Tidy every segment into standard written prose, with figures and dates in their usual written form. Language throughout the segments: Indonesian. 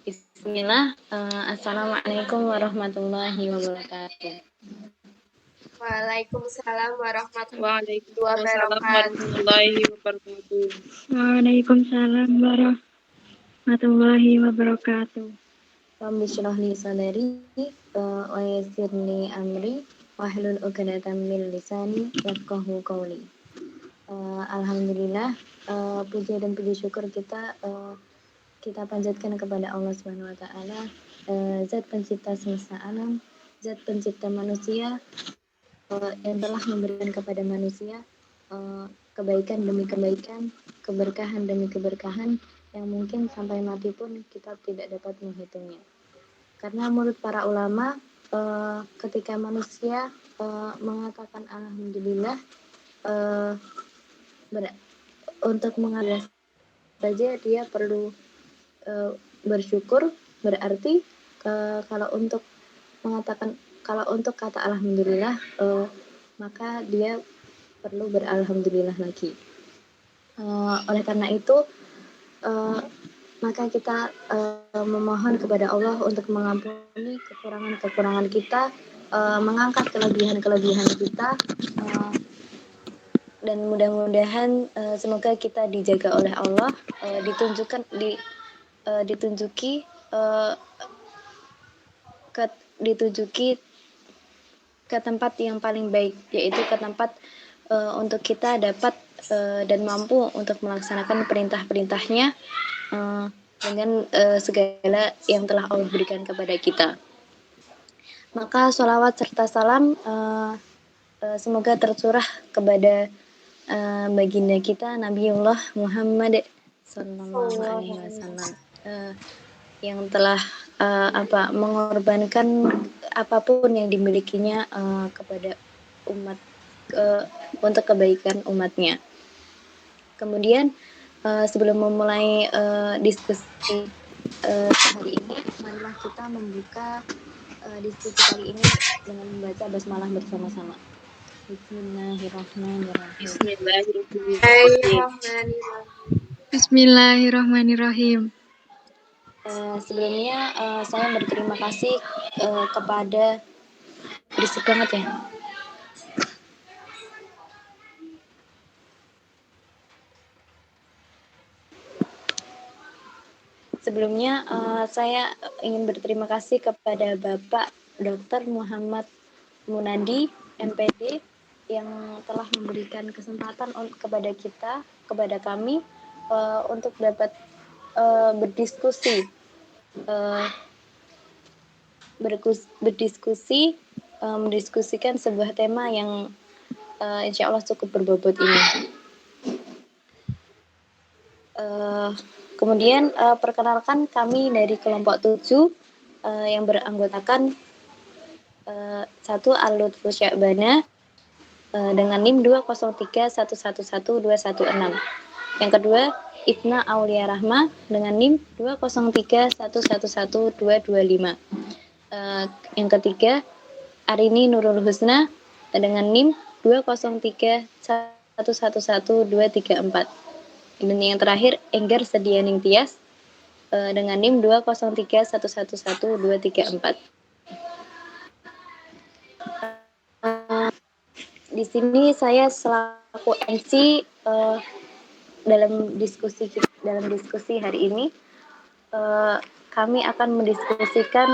Bismillah. Assalamualaikum warahmatullahi wabarakatuh. Waalaikumsalam warahmatullahi Waalaikumsalam wabarakatuh. warahmatullahi wabarakatuh. Waalaikumsalam warahmatullahi wabarakatuh. Rabbi shrah li sadri wa yassir li amri wahlul 'uqdatam min lisani yafqahu qawli. Alhamdulillah, puji dan puji syukur kita panjatkan kepada Allah Subhanahu wa taala, zat pencipta semesta alam, zat pencipta manusia, yang telah memberikan kepada manusia kebaikan demi kebaikan, keberkahan demi keberkahan yang mungkin sampai mati pun kita tidak dapat menghitungnya. Karena menurut para ulama, ketika manusia mengatakan alhamdulillah, untuk mengadas saja dia perlu bersyukur. Berarti kalau untuk kata alhamdulillah, maka dia perlu beralhamdulillah lagi. Oleh karena itu, maka kita memohon kepada Allah untuk mengampuni kekurangan-kekurangan kita, mengangkat kelebihan-kelebihan kita, dan mudah-mudahan semoga kita dijaga oleh Allah, ditujuki ke tempat yang paling baik, yaitu ke tempat untuk kita dapat dan mampu untuk melaksanakan perintah-perintahnya dengan segala yang telah Allah berikan kepada kita. Maka sholawat serta salam semoga tercurah kepada baginda kita Nabiullah Muhammad sallallahu alaihi wasallam, yang telah mengorbankan apapun yang dimilikinya kepada umat, untuk kebaikan umatnya. Kemudian sebelum memulai diskusi hari ini, marilah kita membuka diskusi kali ini dengan membaca basmalah bersama-sama. Bismillahirrahmanirrahim. Bismillahirrahmanirrahim. Sebelumnya saya berterima kasih kepada, berisik banget ya. Sebelumnya saya ingin berterima kasih kepada Bapak Dr. Muhammad Munadi, MPD, yang telah memberikan kesempatan kepada kami untuk dapat mendiskusikan sebuah tema yang insya Allah cukup berbobot ini. Kemudian perkenalkan, kami dari kelompok 7 yang beranggotakan 1 Al-Lutfu Sya'bana dengan NIM 203111216. Yang kedua Ibna Aulia Rahma dengan NIM 203111225. Yang ketiga Arini Nurul Husna dengan NIM 203111234. Dan yang terakhir Enggar Sedianing Tias dengan NIM 203111234. Di sini saya selaku MC dalam diskusi hari ini. Kami akan mendiskusikan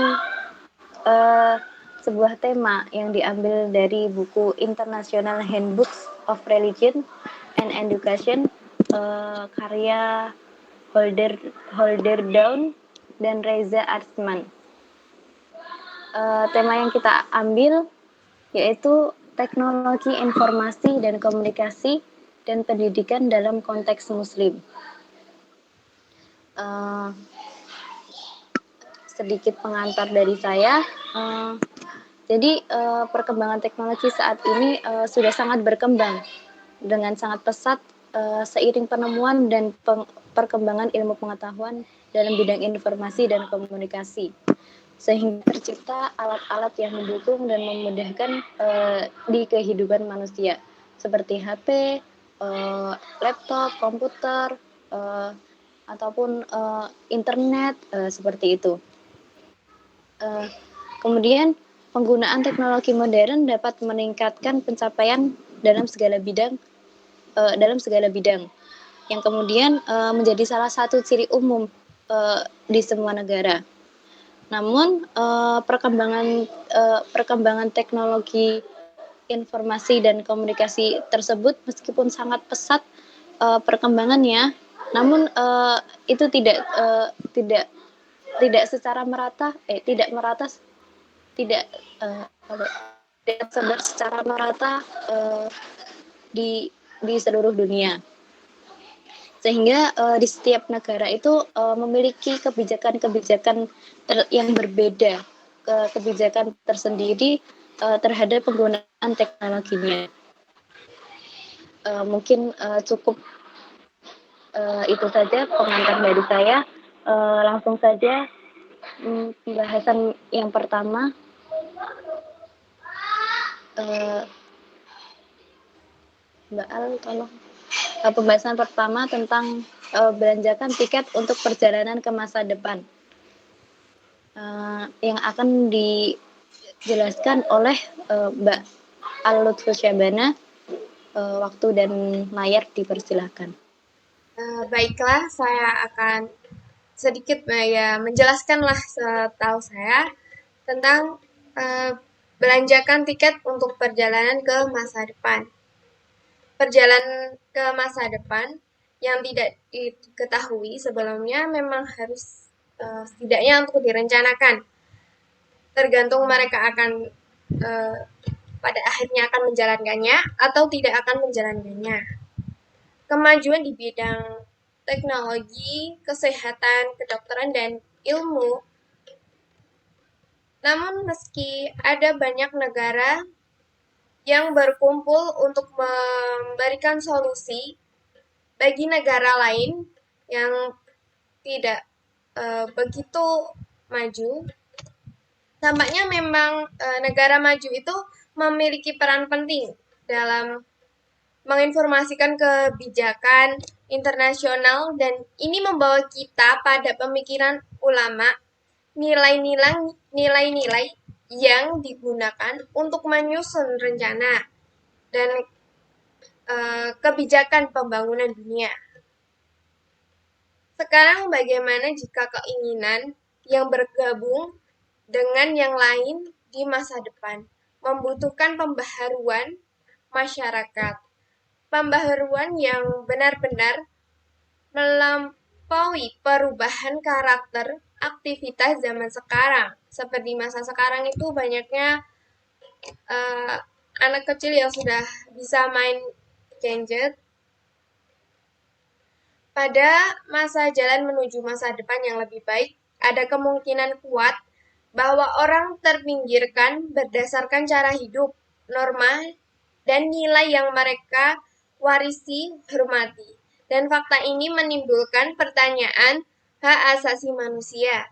sebuah tema yang diambil dari buku International Handbooks of Religion and Education, karya Holder Down dan Reza Arsman. Tema yang kita ambil yaitu teknologi informasi dan komunikasi dan pendidikan dalam konteks muslim. Sedikit pengantar dari saya. Jadi perkembangan teknologi saat ini sudah sangat berkembang dengan sangat pesat seiring penemuan dan perkembangan ilmu pengetahuan dalam bidang informasi dan komunikasi, sehingga tercipta alat-alat yang mendukung dan memudahkan di kehidupan manusia seperti HP, laptop, komputer, ataupun internet seperti itu. Kemudian penggunaan teknologi modern dapat meningkatkan pencapaian dalam segala bidang yang kemudian menjadi salah satu ciri umum di semua negara. Namun perkembangan teknologi informasi dan komunikasi tersebut meskipun sangat pesat perkembangannya, namun itu tidak secara merata tidak tersebar secara merata di seluruh dunia, sehingga di setiap negara itu memiliki kebijakan yang berbeda, kebijakan tersendiri terhadap penggunaan teknologinya. Mungkin cukup itu saja pengantar dari saya. Langsung saja pembahasan yang pertama. Mbak Al, tolong. Pembahasan pertama tentang belanjakan tiket untuk perjalanan ke masa depan, yang akan dijelaskan oleh Mbak Al Lutful Syabana. Waktu dan layar dipersilahkan. Baiklah, saya akan sedikit menjelaskanlah setahu saya tentang belanjakan tiket untuk perjalanan ke masa depan. Perjalanan ke masa depan yang tidak diketahui sebelumnya memang harus setidaknya untuk direncanakan. Tergantung mereka akan pada akhirnya akan menjalankannya atau tidak akan menjalankannya. Kemajuan di bidang teknologi, kesehatan, kedokteran, dan ilmu. Namun meski ada banyak negara yang berkumpul untuk memberikan solusi bagi negara lain yang tidak begitu maju, tampaknya memang negara maju itu memiliki peran penting dalam menginformasikan kebijakan internasional, dan ini membawa kita pada pemikiran ulama, nilai-nilai yang digunakan untuk menyusun rencana dan kebijakan pembangunan dunia. Sekarang bagaimana jika keinginan yang bergabung dengan yang lain di masa depan membutuhkan pembaharuan masyarakat? Pembaharuan yang benar-benar melampaui perubahan karakter aktivitas zaman sekarang. Seperti masa sekarang itu banyaknya anak kecil yang sudah bisa main gadget. Pada masa jalan menuju masa depan yang lebih baik, ada kemungkinan kuat bahwa orang terpinggirkan berdasarkan cara hidup, norma, dan nilai yang mereka warisi, hormati. Dan fakta ini menimbulkan pertanyaan hak asasi manusia.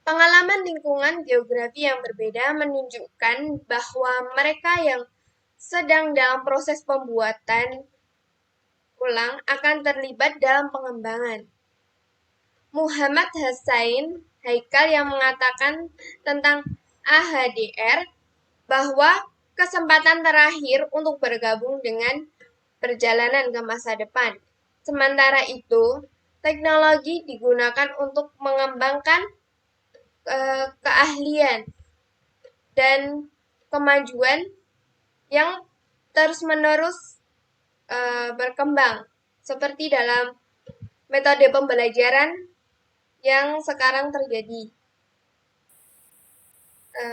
Pengalaman lingkungan geografi yang berbeda menunjukkan bahwa mereka yang sedang dalam proses pembuatan ulang akan terlibat dalam pengembangan. Muhammad Hassain Haikal yang mengatakan tentang AHDR bahwa kesempatan terakhir untuk bergabung dengan perjalanan ke masa depan. Sementara itu, teknologi digunakan untuk mengembangkan keahlian dan kemajuan yang terus-menerus berkembang, seperti dalam metode pembelajaran yang sekarang terjadi.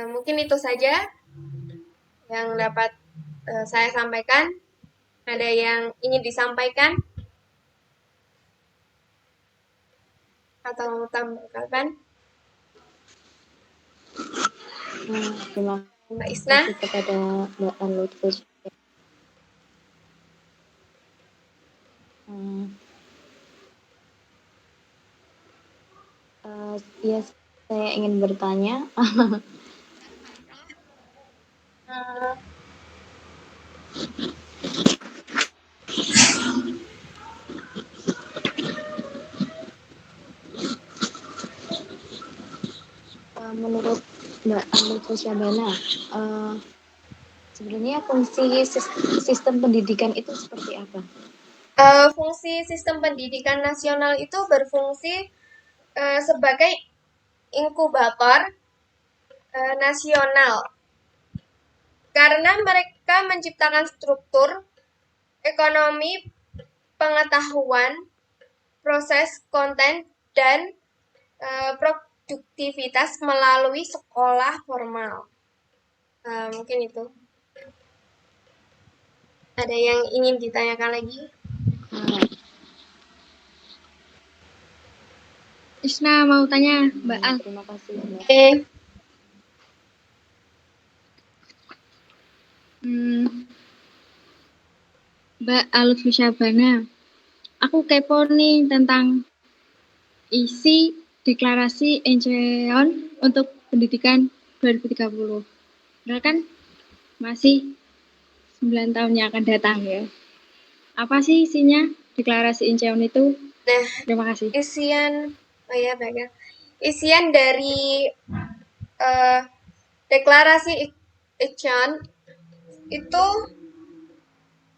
Mungkin itu saja yang dapat saya sampaikan. Ada yang ingin disampaikan? Atau tambahkan? Terima Mbak Isna? kasih kepada Mbak Al Lutful. Ya, saya ingin bertanya. Mbak Alif Syabana, sebenarnya fungsi sistem pendidikan itu seperti apa? Fungsi sistem pendidikan nasional itu berfungsi sebagai inkubator nasional karena mereka menciptakan struktur ekonomi, pengetahuan, proses konten, dan produktivitas melalui sekolah formal. Mungkin itu. Ada yang ingin ditanyakan lagi? Isna mau tanya, Mbak Al. Terima kasih Mbak. Oke. Mbak Alutfi Syabana, aku kepo nih tentang isi deklarasi Incheon untuk pendidikan 2030. Nah kan masih 9 tahun yang akan datang ya. Apa sih isinya deklarasi Incheon itu? Nah, Terima kasih. isian dari deklarasi Incheon itu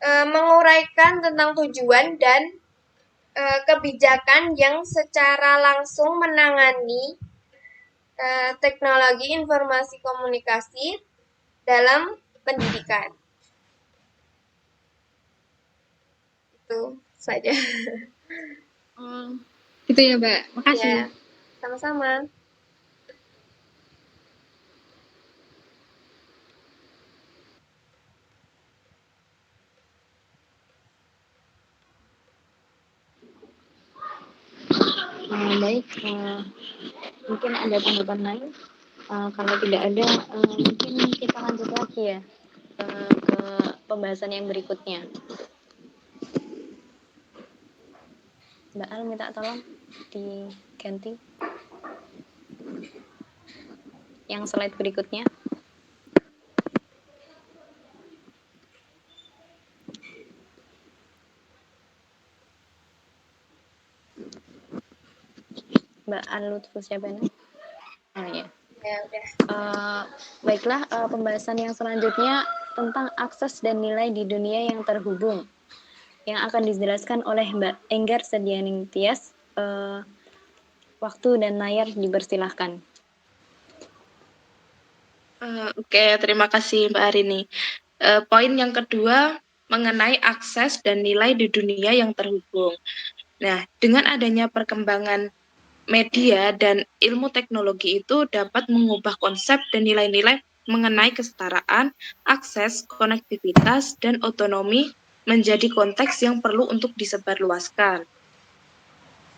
menguraikan tentang tujuan dan kebijakan yang secara langsung menangani teknologi informasi komunikasi dalam pendidikan. Itu saja. Oh, gitu ya, Mbak. Makasih. Ya, sama-sama. Baik, mungkin ada tanggapan lain. Kalau tidak ada, mungkin kita lanjut lagi ya ke pembahasan yang berikutnya. Mbak Al minta tolong diganti yang slide berikutnya. Mbak Al Lutfus Syabana. Oh ya. Ya udah. Baiklah, pembahasan yang selanjutnya tentang akses dan nilai di dunia yang terhubung yang akan dijelaskan oleh Mbak Enggar Sedianing Tias. Waktu dan layar dipersilahkan. Oke, terima kasih Mbak Arini. Poin yang kedua mengenai akses dan nilai di dunia yang terhubung. Nah, dengan adanya perkembangan media dan ilmu teknologi itu dapat mengubah konsep dan nilai-nilai mengenai kesetaraan, akses, konektivitas, dan otonomi menjadi konteks yang perlu untuk disebarluaskan.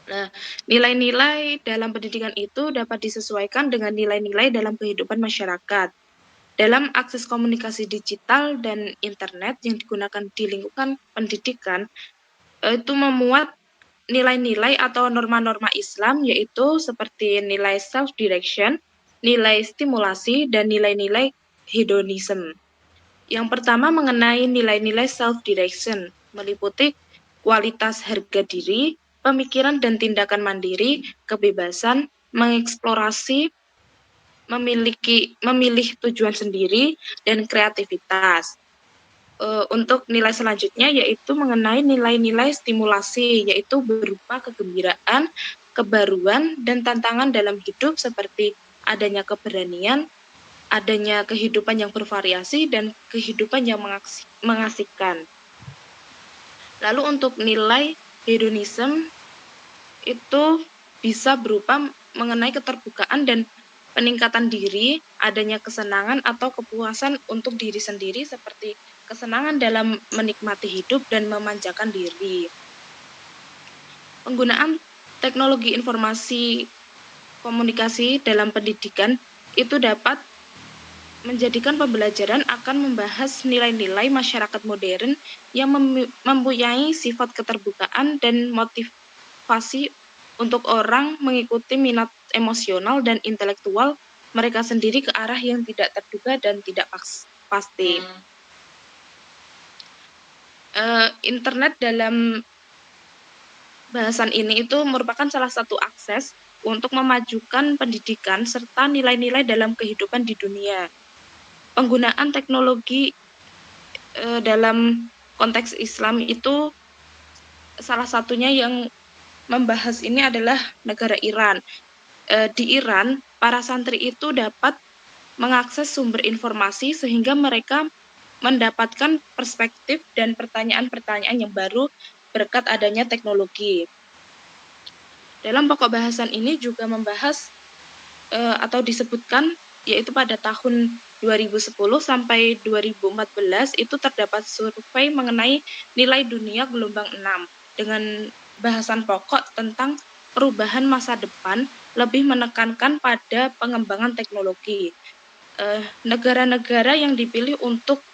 Nah, nilai-nilai dalam pendidikan itu dapat disesuaikan dengan nilai-nilai dalam kehidupan masyarakat. Dalam akses komunikasi digital dan internet yang digunakan di lingkungan pendidikan, itu memuat nilai-nilai atau norma-norma Islam, yaitu seperti nilai self-direction, nilai stimulasi, dan nilai-nilai hedonism. Yang pertama mengenai nilai-nilai self-direction, meliputi kualitas harga diri, pemikiran dan tindakan mandiri, kebebasan, mengeksplorasi, memilih tujuan sendiri, dan kreativitas. Untuk nilai selanjutnya yaitu mengenai nilai-nilai stimulasi, yaitu berupa kegembiraan, kebaruan, dan tantangan dalam hidup seperti adanya keberanian, adanya kehidupan yang bervariasi, dan kehidupan yang mengasihkan. Lalu untuk nilai hedonism itu bisa berupa mengenai keterbukaan dan peningkatan diri, adanya kesenangan atau kepuasan untuk diri sendiri seperti kesenangan dalam menikmati hidup dan memanjakan diri. Penggunaan teknologi informasi komunikasi dalam pendidikan itu dapat menjadikan pembelajaran akan membahas nilai-nilai masyarakat modern yang mempunyai sifat keterbukaan dan motivasi untuk orang mengikuti minat emosional dan intelektual mereka sendiri ke arah yang tidak terduga dan tidak pasti. Internet dalam bahasan ini itu merupakan salah satu akses untuk memajukan pendidikan serta nilai-nilai dalam kehidupan di dunia. Penggunaan teknologi dalam konteks Islam itu salah satunya yang membahas ini adalah negara Iran. Di Iran, para santri itu dapat mengakses sumber informasi sehingga mereka mendapatkan perspektif dan pertanyaan-pertanyaan yang baru berkat adanya teknologi. Dalam pokok bahasan ini juga membahas atau disebutkan yaitu pada tahun 2010 sampai 2014 itu terdapat survei mengenai nilai dunia gelombang 6 dengan bahasan pokok tentang perubahan masa depan lebih menekankan pada pengembangan teknologi. Negara-negara yang dipilih untuk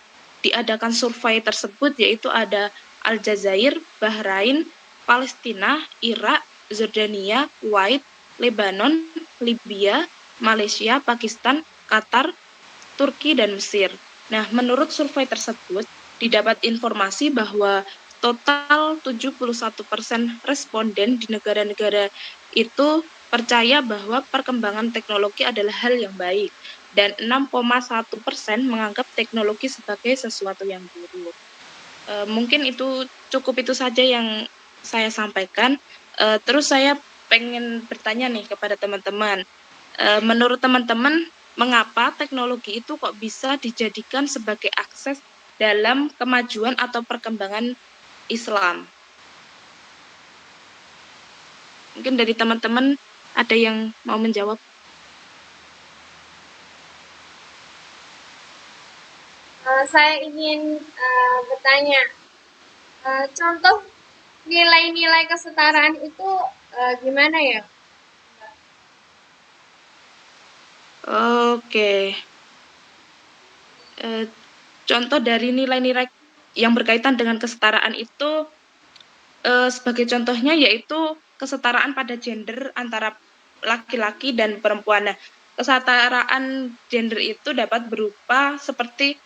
diadakan survei tersebut yaitu ada Aljazair, Bahrain, Palestina, Irak, Jordania, Kuwait, Lebanon, Libya, Malaysia, Pakistan, Qatar, Turki, dan Mesir. Nah, menurut survei tersebut, didapat informasi bahwa total 71% responden di negara-negara itu percaya bahwa perkembangan teknologi adalah hal yang baik, dan 6,1% menganggap teknologi sebagai sesuatu yang buruk. Mungkin itu saja yang saya sampaikan. Terus saya pengen bertanya nih kepada teman-teman. Menurut teman-teman, mengapa teknologi itu kok bisa dijadikan sebagai akses dalam kemajuan atau perkembangan Islam? Mungkin dari teman-teman ada yang mau menjawab? Saya ingin bertanya, contoh nilai-nilai kesetaraan itu gimana ya? Oke. Contoh dari nilai-nilai yang berkaitan dengan kesetaraan itu sebagai contohnya yaitu kesetaraan pada gender antara laki-laki dan perempuan. Nah, kesetaraan gender itu dapat berupa seperti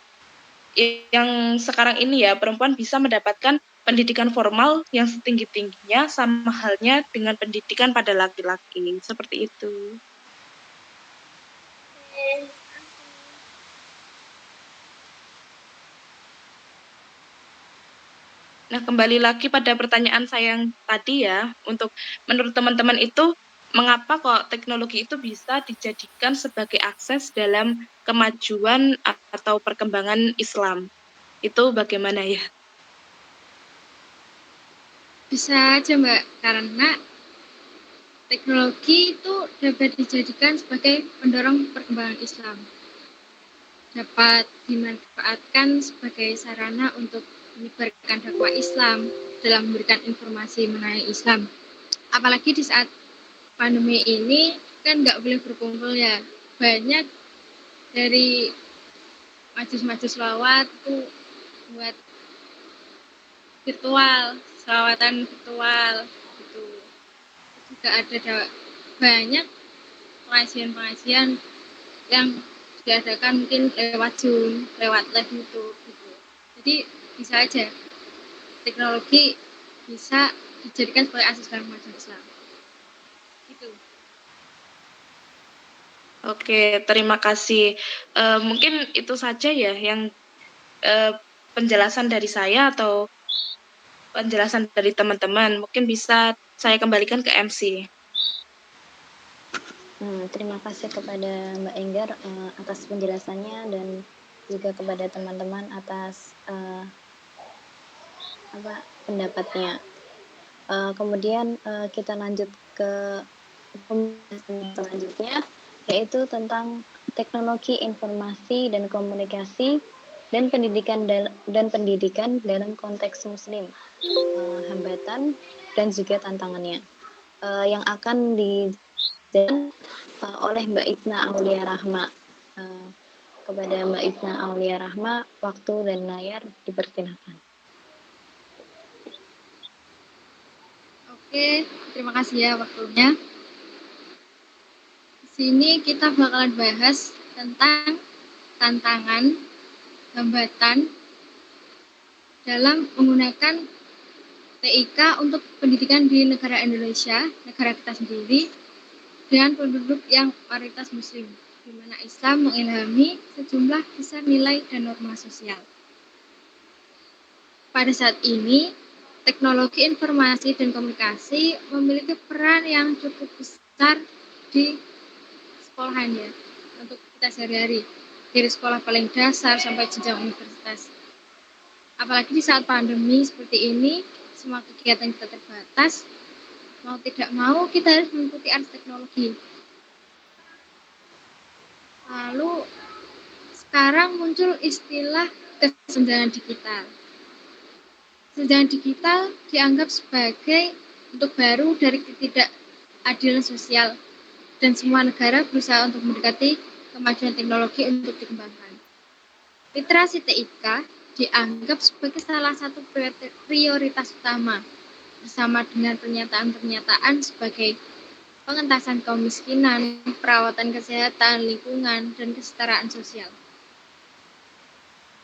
yang sekarang ini ya, perempuan bisa mendapatkan pendidikan formal yang setinggi-tingginya sama halnya dengan pendidikan pada laki-laki. Seperti itu. Nah, kembali lagi pada pertanyaan saya yang tadi ya, untuk menurut teman-teman itu, mengapa kok teknologi itu bisa dijadikan sebagai akses dalam kemajuan atau perkembangan Islam? Itu bagaimana ya? Bisa aja Mbak, karena teknologi itu dapat dijadikan sebagai pendorong perkembangan Islam. Dapat dimanfaatkan sebagai sarana untuk menyebarkan dakwah Islam dalam memberikan informasi mengenai Islam. Apalagi di saat pandemi ini kan nggak boleh berkumpul ya. Banyak dari majlis-majlis sholawat itu buat virtual, sholawatan virtual gitu. Juga ada banyak pengajian-pengajian yang diadakan mungkin lewat Zoom, lewat live YouTube gitu. Jadi bisa aja teknologi bisa dijadikan sebagai akses dalam kemajuan Islam. Gitu. Oke, terima kasih. Mungkin itu saja ya yang penjelasan dari saya atau penjelasan dari teman-teman. Mungkin bisa saya kembalikan ke MC. Terima kasih kepada Mbak Enggar atas penjelasannya dan juga kepada teman-teman atas pendapatnya. Kemudian kita lanjut ke pembahasan selanjutnya, yaitu tentang teknologi informasi dan komunikasi dan pendidikan dalam konteks Muslim, hambatan dan juga tantangannya, yang akan dijelaskan oleh Mbak Isna Aulia Rahma. Kepada Mbak Isna Aulia Rahma, waktu dan layar dipersilakan. Oke, terima kasih ya waktunya. Di sini kita bakalan bahas tentang tantangan, hambatan dalam menggunakan TIK untuk pendidikan di negara Indonesia, negara kita sendiri, dengan penduduk yang mayoritas muslim, di mana Islam mengilhami sejumlah besar nilai dan norma sosial. Pada saat ini, teknologi informasi dan komunikasi memiliki peran yang cukup besar di sekolahannya untuk kita sehari-hari, dari sekolah paling dasar sampai jenjang universitas. Apalagi di saat pandemi seperti ini, semua kegiatan kita terbatas, mau tidak mau kita harus mengikuti arus teknologi. Lalu sekarang muncul istilah kesenjangan digital. Kesenjangan digital dianggap sebagai bentuk baru dari ketidakadilan sosial, dan semua negara berusaha untuk mendekati kemajuan teknologi untuk dikembangkan. Literasi TIK dianggap sebagai salah satu prioritas utama, bersama dengan pernyataan-pernyataan sebagai pengentasan kemiskinan, perawatan kesehatan, lingkungan, dan kesetaraan sosial.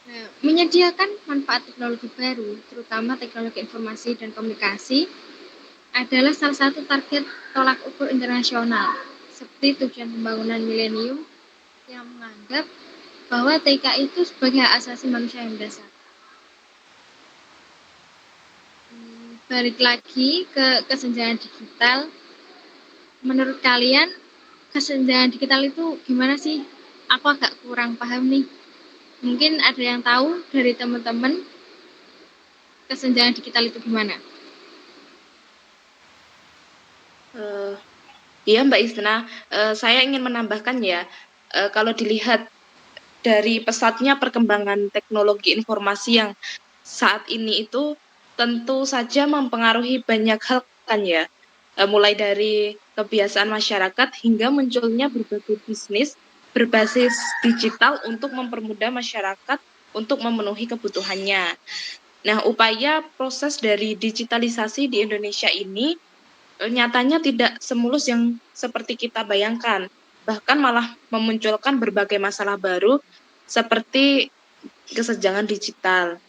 Nah, menyediakan manfaat teknologi baru, terutama teknologi informasi dan komunikasi, adalah salah satu target tolak ukur internasional, seperti tujuan pembangunan milenium yang menganggap bahwa TK itu sebagai hak asasi manusia yang mendasar. Balik lagi ke kesenjangan digital, menurut kalian kesenjangan digital itu gimana sih? Aku agak kurang paham nih. Mungkin ada yang tahu dari teman-teman kesenjangan digital itu gimana? Iya Mbak Isna, saya ingin menambahkan ya, kalau dilihat dari pesatnya perkembangan teknologi informasi yang saat ini itu tentu saja mempengaruhi banyak hal kan ya, mulai dari kebiasaan masyarakat hingga munculnya berbagai bisnis berbasis digital untuk mempermudah masyarakat untuk memenuhi kebutuhannya. Nah, upaya proses dari digitalisasi di Indonesia ini nyatanya tidak semulus yang seperti kita bayangkan, bahkan malah memunculkan berbagai masalah baru seperti kesenjangan digital.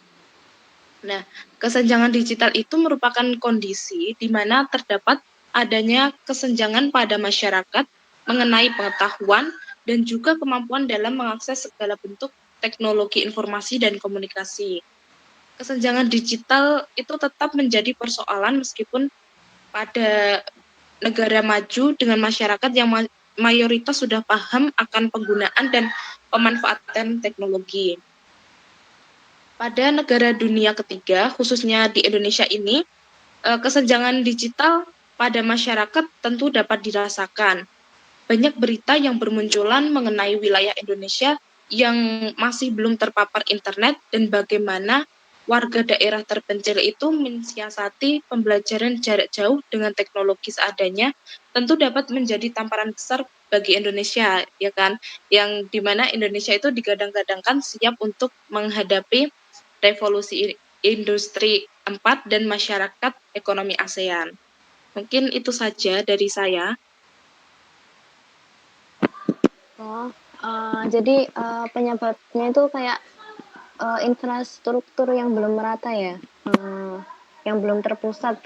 Nah, kesenjangan digital itu merupakan kondisi di mana terdapat adanya kesenjangan pada masyarakat mengenai pengetahuan dan juga kemampuan dalam mengakses segala bentuk teknologi informasi dan komunikasi. Kesenjangan digital itu tetap menjadi persoalan meskipun pada negara maju dengan masyarakat yang mayoritas sudah paham akan penggunaan dan pemanfaatan teknologi. Pada negara dunia ketiga, khususnya di Indonesia ini, kesenjangan digital pada masyarakat tentu dapat dirasakan. Banyak berita yang bermunculan mengenai wilayah Indonesia yang masih belum terpapar internet dan bagaimana warga daerah terpencil itu mensiasati pembelajaran jarak jauh dengan teknologi seadanya, tentu dapat menjadi tamparan besar bagi Indonesia, ya kan? Yang dimana Indonesia itu digadang-gadangkan siap untuk menghadapi revolusi industri 4 dan masyarakat ekonomi ASEAN. Mungkin itu saja dari saya. Jadi penyebabnya itu kayak infrastruktur yang belum merata ya, yang belum terpusat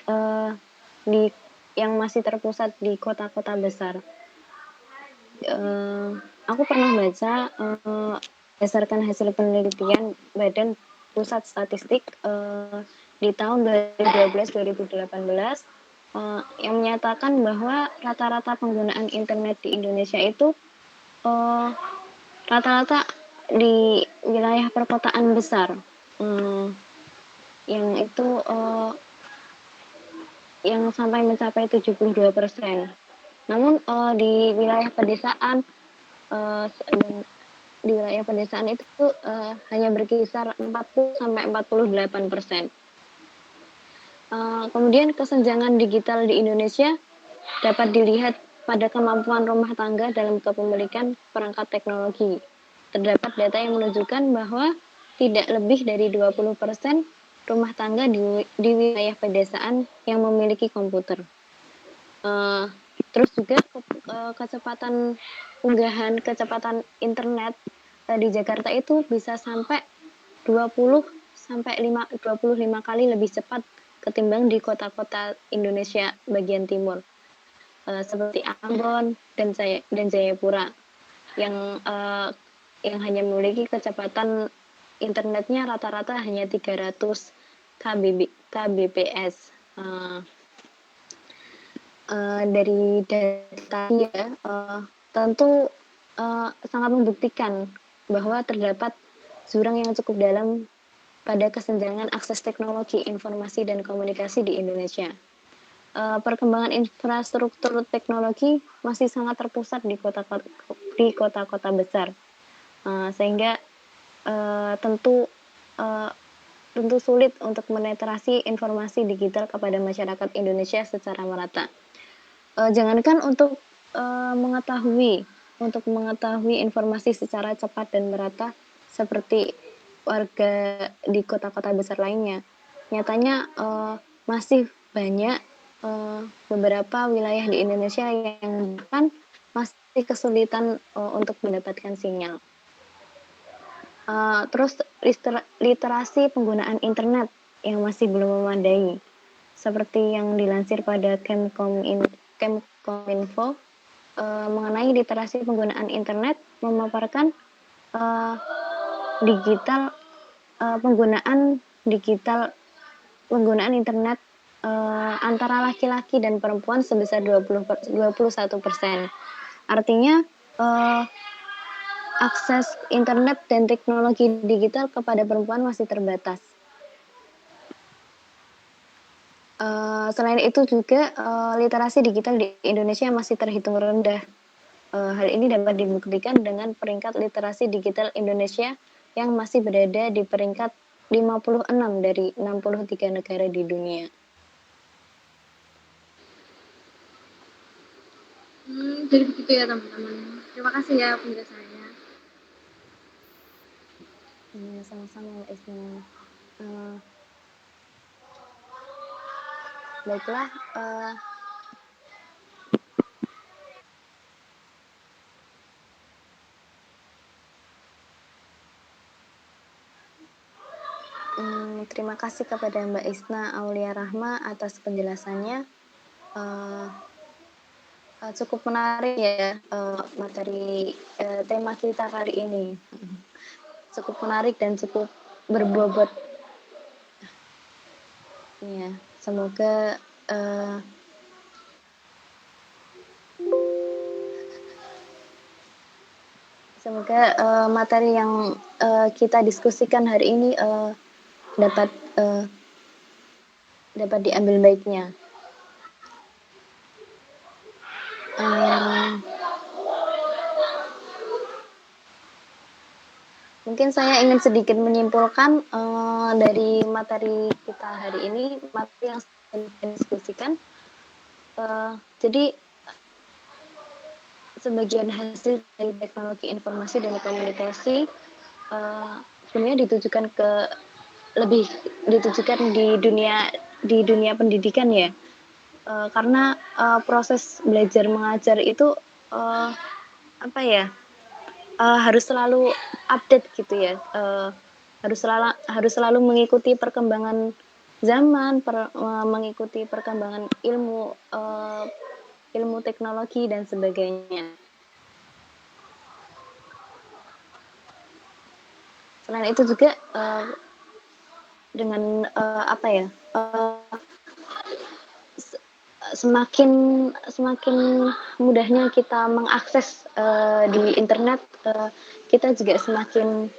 yang masih terpusat di kota-kota besar. Aku pernah baca berdasarkan hasil penelitian Badan Pusat Statistik di tahun 2012-2018 yang menyatakan bahwa rata-rata penggunaan internet di Indonesia itu rata-rata di wilayah perkotaan besar, yang itu yang sampai mencapai 72%. Namun di wilayah pedesaan di wilayah pedesaan itu hanya berkisar 40-48%. Kemudian kesenjangan digital di Indonesia dapat dilihat pada kemampuan rumah tangga dalam kepemilikan perangkat teknologi. Terdapat data yang menunjukkan bahwa tidak lebih dari 20% rumah tangga di wilayah pedesaan yang memiliki komputer. Terus juga kecepatan unggahan kecepatan internet di Jakarta itu bisa sampai 25 kali lebih cepat ketimbang di kota-kota Indonesia bagian timur. seperti Ambon dan Jayapura yang hanya memiliki kecepatan internetnya rata-rata hanya 300 kbps. Dari data ya, tentu sangat membuktikan bahwa terdapat jurang yang cukup dalam pada kesenjangan akses teknologi informasi dan komunikasi di Indonesia. Perkembangan infrastruktur teknologi masih sangat terpusat di kota-kota besar, sehingga tentu sulit untuk menetrasi informasi digital kepada masyarakat Indonesia secara merata. Jangankan untuk mengetahui informasi secara cepat dan merata seperti warga di kota-kota besar lainnya, nyatanya masih banyak beberapa wilayah di Indonesia yang kan masih kesulitan untuk mendapatkan sinyal. Terus literasi penggunaan internet yang masih belum memadai, seperti yang dilansir pada Kemkominfo mengenai literasi penggunaan internet memaparkan penggunaan internet antara laki-laki dan perempuan sebesar 21%. Artinya akses internet dan teknologi digital kepada perempuan masih terbatas. Selain itu juga literasi digital di Indonesia masih terhitung rendah. Hal ini dapat dibuktikan dengan peringkat literasi digital Indonesia yang masih berada di peringkat 56 dari 63 negara di dunia. Jadi begitu ya teman-teman. Terima kasih ya penjelasannya. Ya, sama-sama Mbak Isna. Baiklah, terima kasih kepada Mbak Isna Aulia Rahma atas penjelasannya. Cukup menarik ya materi tema kita kali ini. Cukup menarik dan cukup berbobot. Ya, semoga materi yang kita diskusikan hari ini dapat diambil baiknya. Mungkin saya ingin sedikit menyimpulkan dari materi kita hari ini, materi yang kita diskusikan. Jadi sebagian hasil dari teknologi informasi dan komunikasi sebenarnya lebih ditujukan di dunia pendidikan ya, karena proses belajar mengajar itu harus selalu update gitu ya, harus selalu mengikuti perkembangan zaman, mengikuti perkembangan ilmu teknologi dan sebagainya. Selain itu juga dengan semakin mudahnya kita mengakses di internet, kita juga semakin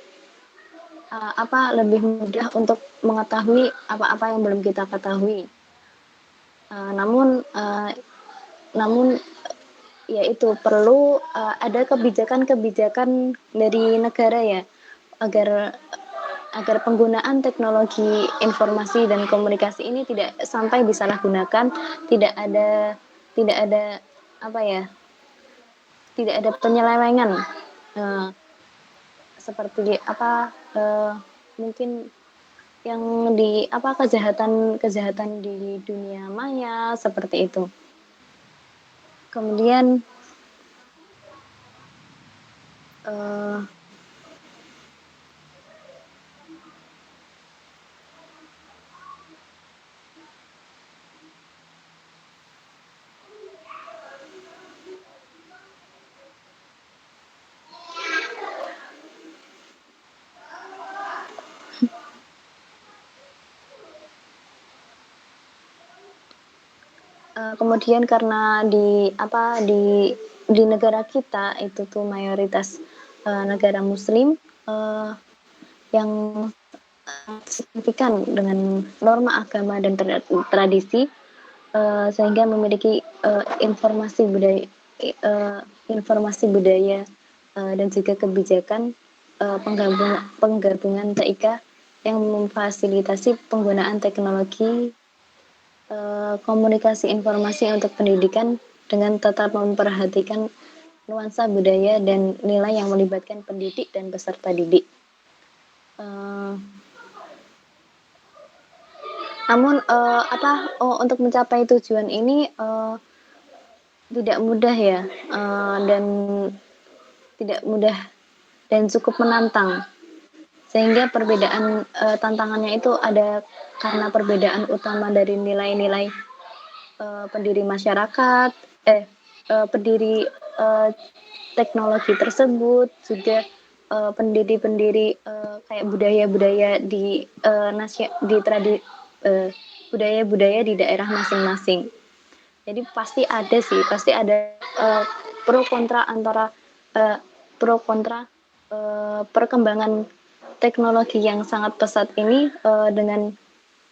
lebih mudah untuk mengetahui apa-apa yang belum kita ketahui. Namun ya itu perlu ada kebijakan dari negara ya, agar penggunaan teknologi informasi dan komunikasi ini tidak sampai disalahgunakan, tidak ada penyelewengan seperti mungkin yang kejahatan di dunia maya seperti itu. Kemudian kemudian karena di negara kita itu tuh mayoritas negara Muslim yang signifikan dengan norma agama dan tradisi, sehingga memiliki informasi budaya dan juga kebijakan penggabungan TIK yang memfasilitasi penggunaan teknologi komunikasi informasi untuk pendidikan dengan tetap memperhatikan nuansa budaya dan nilai yang melibatkan pendidik dan peserta didik. Namun untuk mencapai tujuan ini tidak mudah ya, dan tidak mudah dan cukup menantang, sehingga perbedaan tantangannya itu ada karena perbedaan utama dari nilai-nilai pendiri masyarakat, pendiri teknologi tersebut, juga pendiri-pendiri kayak budaya-budaya budaya-budaya di daerah masing-masing. Jadi pasti ada pro kontra antara perkembangan teknologi yang sangat pesat ini dengan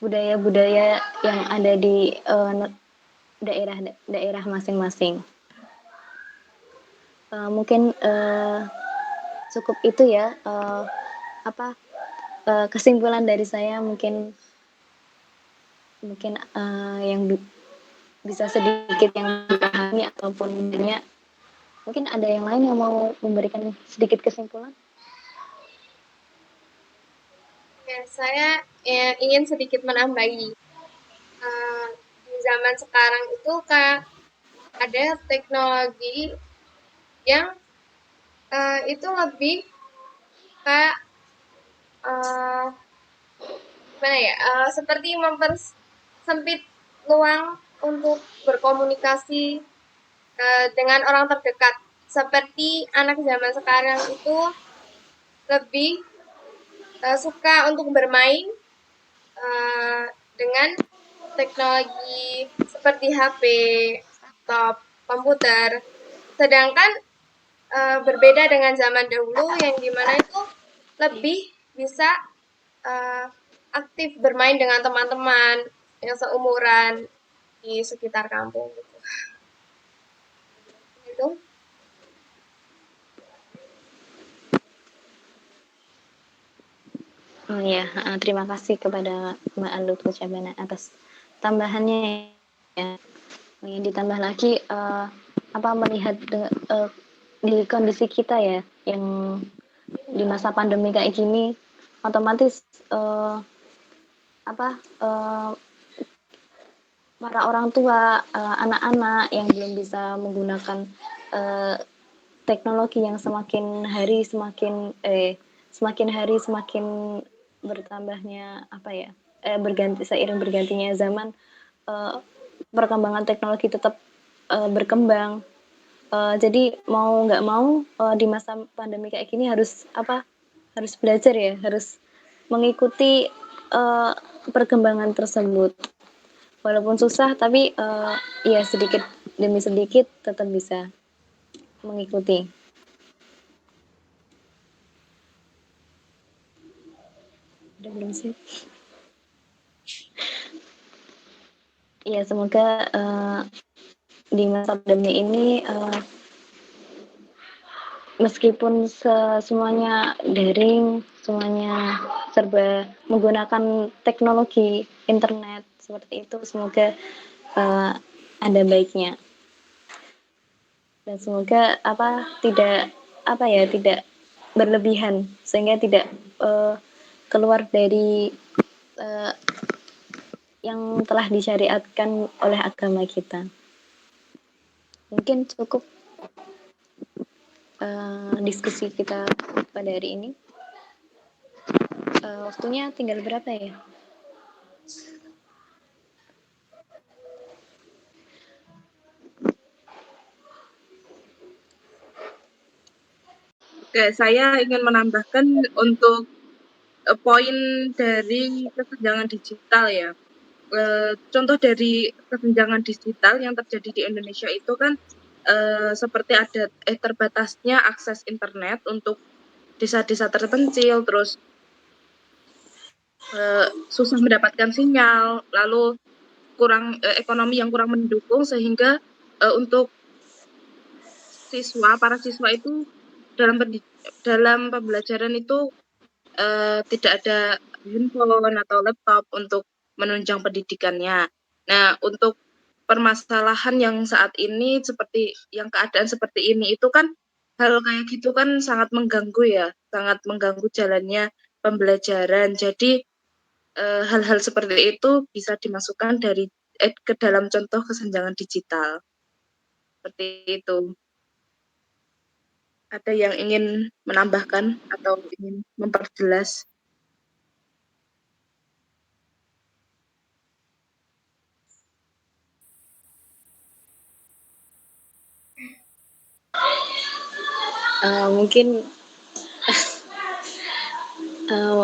budaya-budaya yang ada di daerah masing-masing. Mungkin cukup itu ya, kesimpulan dari saya mungkin yang bisa sedikit yang dipahami ataupun banyak. Mungkin ada yang lain yang mau memberikan sedikit kesimpulan? Ya, saya ingin sedikit menambahi. Di zaman sekarang itu ada teknologi yang itu lebih kayak gimana ya, seperti mempersempit ruang untuk berkomunikasi dengan orang terdekat. Seperti anak zaman sekarang itu lebih suka untuk bermain dengan teknologi seperti HP, laptop, komputer. Sedangkan berbeda dengan zaman dahulu yang dimana itu lebih bisa aktif bermain dengan teman-teman yang seumuran di sekitar kampung gitu. Itu. Ya, terima kasih kepada Mbak Lutfi Syabana atas tambahannya ya. Yang ditambah lagi melihat di kondisi kita ya yang di masa pandemi kayak gini, otomatis para orang tua, anak-anak yang belum bisa menggunakan teknologi yang semakin hari semakin bertambahnya seiring bergantinya zaman, perkembangan teknologi tetap berkembang. Jadi mau nggak mau di masa pandemi kayak gini harus belajar ya, harus mengikuti perkembangan tersebut. Walaupun susah, tapi ya sedikit demi sedikit tetap bisa mengikuti. Udah belum sih? Ya, semoga di masa pandemi ini meskipun semuanya daring, semuanya serba menggunakan teknologi internet seperti itu, semoga ada baiknya. Dan semoga tidak berlebihan sehingga tidak keluar dari yang telah disyariatkan oleh agama kita. Mungkin cukup diskusi kita pada hari ini. Waktunya tinggal berapa ya? Oke, saya ingin menambahkan untuk poin dari kesenjangan digital ya. contoh dari kesenjangan digital yang terjadi di Indonesia itu kan seperti ada terbatasnya akses internet untuk desa-desa terpencil, terus susah mendapatkan sinyal, lalu ekonomi yang kurang mendukung sehingga untuk para siswa itu dalam pembelajaran itu tidak ada handphone atau laptop untuk menunjang pendidikannya. Nah, untuk permasalahan yang saat ini keadaan seperti ini itu kan hal kayak gitu kan sangat mengganggu ya, sangat mengganggu jalannya pembelajaran. Jadi hal-hal seperti itu bisa dimasukkan ke dalam contoh kesenjangan digital. Seperti itu. Ada yang ingin menambahkan atau ingin memperjelas? Mungkin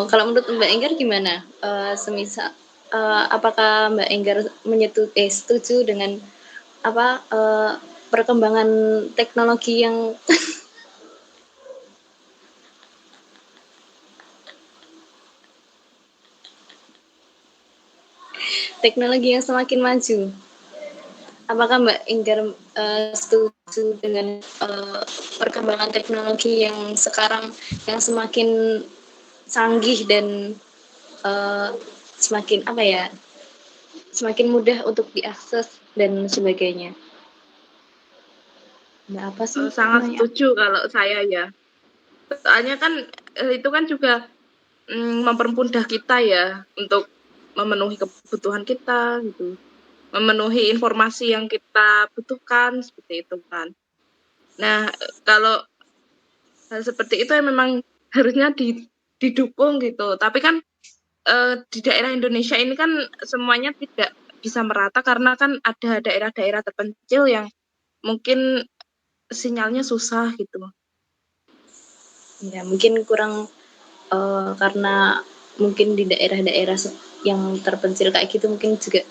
kalau menurut Mbak Enggar gimana? Semisal apakah Mbak Enggar setuju dengan perkembangan teknologi yang teknologi yang semakin maju? Apakah Mbak Enggar setuju dengan perkembangan teknologi yang sekarang yang semakin canggih dan semakin mudah untuk diakses dan sebagainya? Mbak apa sih? Sangat setuju kalau saya ya. Soalnya kan itu kan juga mempermudah kita ya untuk memenuhi kebutuhan kita gitu. Memenuhi informasi yang kita butuhkan seperti itu kan. Nah, kalau hal seperti itu yang memang harusnya didukung gitu. Tapi kan di daerah Indonesia ini kan semuanya tidak bisa merata karena kan ada daerah-daerah terpencil yang mungkin sinyalnya susah gitu. Ya, mungkin kurang karena mungkin di daerah-daerah yang terpencil kayak gitu mungkin juga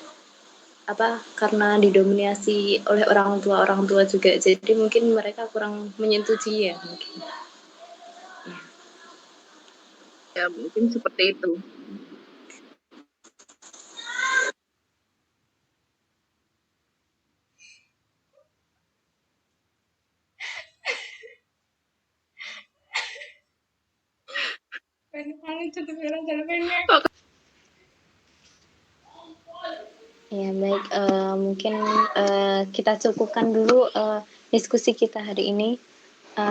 karena didominasi oleh orang tua juga, jadi mungkin mereka kurang menyetujui ya mungkin. Ya mungkin seperti itu. Ya baik, mungkin kita cukupkan dulu diskusi kita hari ini.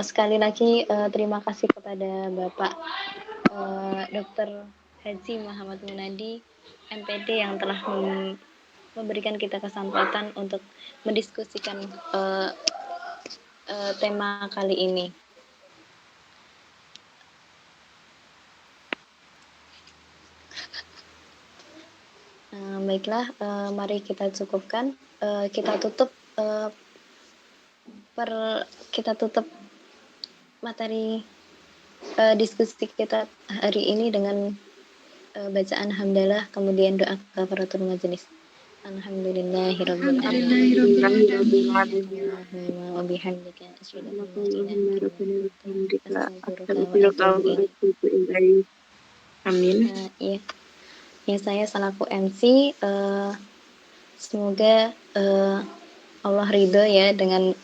Sekali lagi terima kasih kepada Bapak Dr. Haji Muhammad Munadi MPD yang telah memberikan kita kesempatan untuk mendiskusikan tema kali ini. Baiklah, mari kita cukupkan. Kita tutup materi diskusi kita hari ini dengan bacaan hamdalah, kemudian doa kafaratul majelis. Alhamdulillahirabbil alamin. Wa bihamdika asyhadu an la ilaha illa anta astaghfiruka wa atubu ilaik. Amin. Ya, saya selaku MC, semoga Allah ridho ya dengan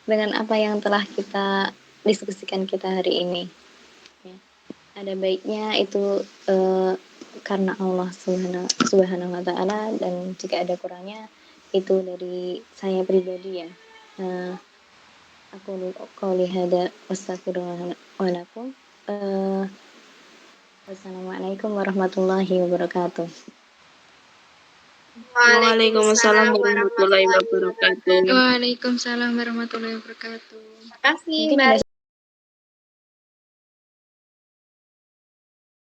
dengan apa yang telah kita diskusikan kita hari ini. Ya. Ada baiknya itu karena Allah Subhanahu wa Ta'ala, dan jika ada kurangnya itu dari saya pribadi ya. Aku qouli hada wastaghfirullah wa lakum. Wassalamualaikum warahmatullahi wabarakatuh. Waalaikumsalam warahmatullahi wabarakatuh. Waalaikumsalam warahmatullahi wabarakatuh. Terima kasih, Mungkin Mbak.